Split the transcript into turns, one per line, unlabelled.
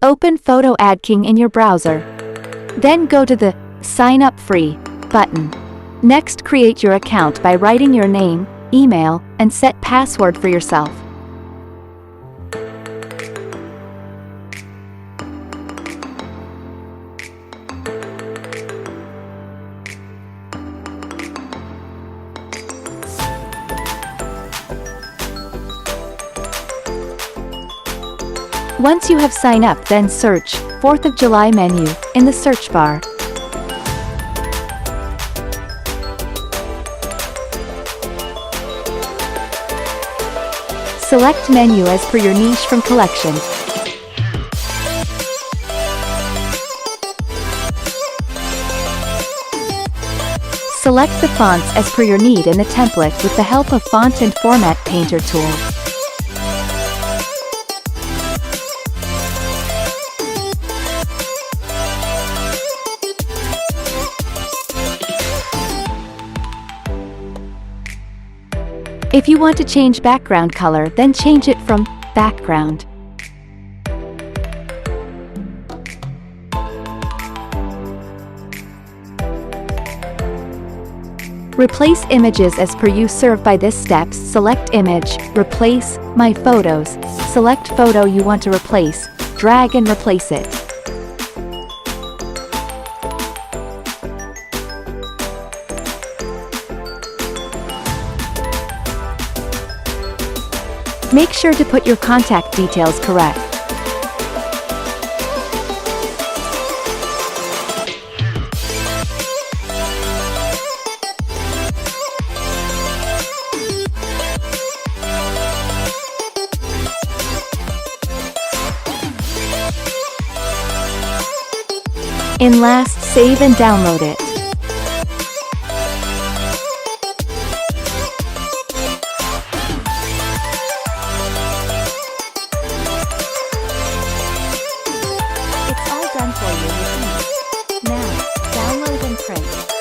Open PhotoADKing in your browser. Then go to the Sign Up Free button. Next, create your account by writing your name, email, and set password for yourself. Once you have signed up, then search 4th of July menu in the search bar. Select menu as per your niche from collection. Select the fonts as per your need in the template with the help of Font and Format Painter tool. If you want to change background color, then change it from background. Replace images as per you served by this steps. Select image, replace, my photos. Select photo you want to replace, drag and replace it. Make sure to put your contact details correct. In last, save and download it. It's all done for you with ease. Now, download and print.